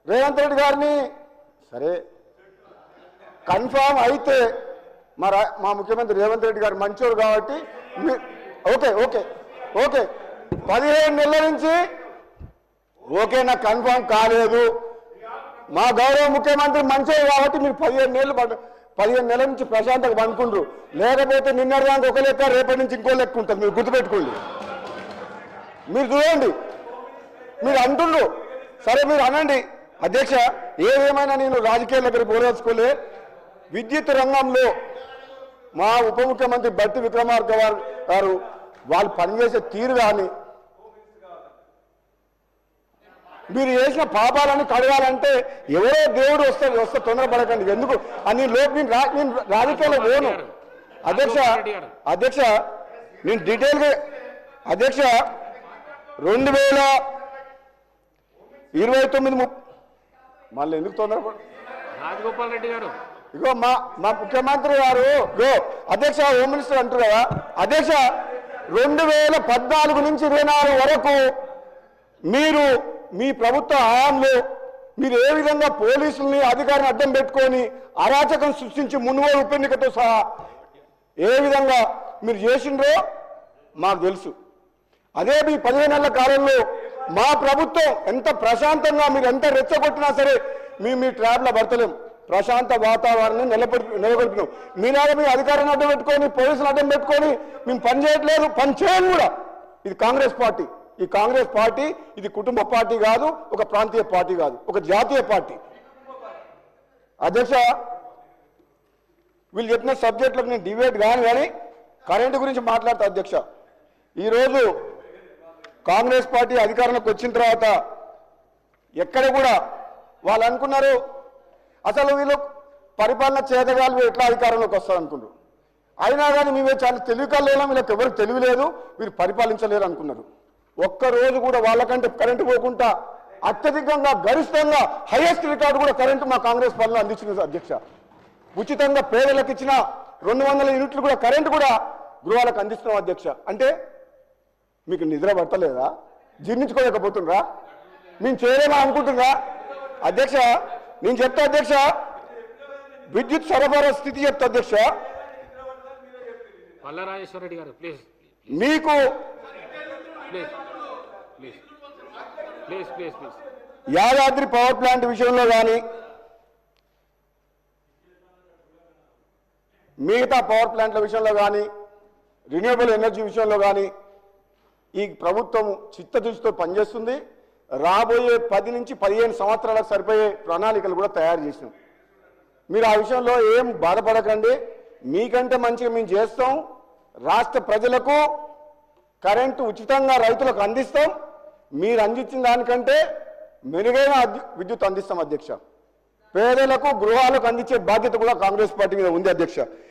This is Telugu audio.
రేవంత్ రెడ్డి గారిని సరే కన్ఫామ్ అయితే మా ముఖ్యమంత్రి రేవంత్ రెడ్డి గారు మంచోరు కాబట్టి ఓకే ఓకే ఓకే 15 నెలల నుంచి ఓకే నాకు కన్ఫామ్ కాలేదు. మా గౌరవ ముఖ్యమంత్రి మంచోరు కాబట్టి మీరు 15 నెలల నుంచి ప్రశాంతంగా పండుకుండ్రు. లేకపోతే నిన్నటిదానికి ఒక లెక్క, రేపటి నుంచి ఇంకో లెక్క ఉంటుంది. మీరు గుర్తుపెట్టుకోండి. మీరు చూడండి, మీరు అంటుండ్రు సరే మీరు అనండి అధ్యక్ష. ఏదేమైనా నేను రాజకీయాల దగ్గర పోరాడుకోలే. విద్యుత్ రంగంలో మా ఉప ముఖ్యమంత్రి బట్టి విక్రమార్క గారు వాళ్ళు పనిచేసే తీరు కానీ మీరు చేసిన పాపాలను కడగాలంటే ఎవరో దేవుడు వస్తే తొందరపడకండి. ఎందుకు అని నేను రాజకీయాల్లో పోను అధ్యక్ష. నేను డీటెయిల్గా అధ్యక్ష 2029 మళ్ళీ ఎందుకు తొందరపడ రాజగోపాల్ రెడ్డి గారు ఇగో మా ముఖ్యమంత్రి గారు ఇగో అధ్యక్ష హోమ్ మినిస్టర్ అంటారు కదా అధ్యక్ష 2014 నుంచి 24 వరకు మీరు మీ ప్రభుత్వ హయాంలో మీరు ఏ విధంగా పోలీసుల్ని అధికారిని అడ్డం పెట్టుకొని అరాచకం సృష్టించి మున్గోలు ఉప ఎన్నికతో సహా ఏ విధంగా మీరు చేసిండ్రో మాకు తెలుసు. అదే మీ 15 నెలల కాలంలో మా ప్రభుత్వం ఎంత ప్రశాంతంగా మీరు ఎంత రెచ్చగొట్టినా సరే మీ ట్రాప్లో పడతలేం. ప్రశాంత వాతావరణం నెలకొల్పినాం. మీనాగా మీ అధికారాన్ని అడ్డం పెట్టుకొని పోలీసులు అడ్డం పెట్టుకొని మేము పని చేయట్లేదు, పని చేయను కూడా. ఇది కాంగ్రెస్ పార్టీ. ఈ కాంగ్రెస్ పార్టీ ఇది కుటుంబ పార్టీ కాదు, ఒక ప్రాంతీయ పార్టీ కాదు, ఒక జాతీయ పార్టీ. అధ్యక్ష వీళ్ళు చెప్పిన సబ్జెక్టులకు నేను డిబేట్ కానీ కరెంటు గురించి మాట్లాడతా అధ్యక్ష. ఈరోజు కాంగ్రెస్ పార్టీ అధికారంలోకి వచ్చిన తర్వాత ఎక్కడ కూడా వాళ్ళు అనుకున్నారు అసలు వీళ్ళు పరిపాలన చేతగాలు ఎట్లా అధికారంలోకి వస్తారు అనుకున్నారు. అయినా కానీ మేమే చాలా తెలివికలేము, వీళ్ళకి ఎవరికి తెలివి లేదు, వీరు పరిపాలించలేరు అనుకున్నారు. ఒక్కరోజు కూడా వాళ్ళకంటే కరెంటు పోకుండా అత్యధికంగా గరిష్టంగా హైయెస్ట్ రికార్డు కూడా కరెంటు మా కాంగ్రెస్ పాలన అందించింది అధ్యక్ష. ఉచితంగా పేదలకు ఇచ్చిన 200 యూనిట్లు కూడా కరెంటు కూడా గృహాలకు అందిస్తున్నాం అధ్యక్ష. అంటే మీకు నిద్ర పట్టలేదా? జీర్ణించుకోలేకపోతుండ్రా? మేము చేయలేమా అనుకుంటున్నా అధ్యక్ష? నేను చెప్తా అధ్యక్ష, విద్యుత్ సరఫరా స్థితి చెప్తా అధ్యక్ష. పల్లరాజేశ్వరరెడ్డి గారు ప్లీజ్ మీకు యాదాద్రి పవర్ ప్లాంట్ విషయంలో కానీ మిగతా పవర్ ప్లాంట్ల విషయంలో కానీ రిన్యూవబుల్ ఎనర్జీ విషయంలో కానీ ఈ ప్రభుత్వం చిత్తశుద్ధితో పనిచేస్తుంది. రాబోయే 10 నుంచి 15 సంవత్సరాలకు సరిపోయే ప్రణాళికలు కూడా తయారు చేసినాం. మీరు ఆ విషయంలో ఏం బాధపడకండి. మీకంటే మంచిగా మేము చేస్తాం. రాష్ట్ర ప్రజలకు కరెంటు ఉచితంగా రైతులకు అందిస్తాం. మీరు అందించిన దానికంటే మెరుగైన విద్యుత్ అందిస్తాం అధ్యక్ష. పేదలకు గృహాలకు అందించే బాధ్యత కూడా కాంగ్రెస్ పార్టీ మీద ఉంది అధ్యక్ష.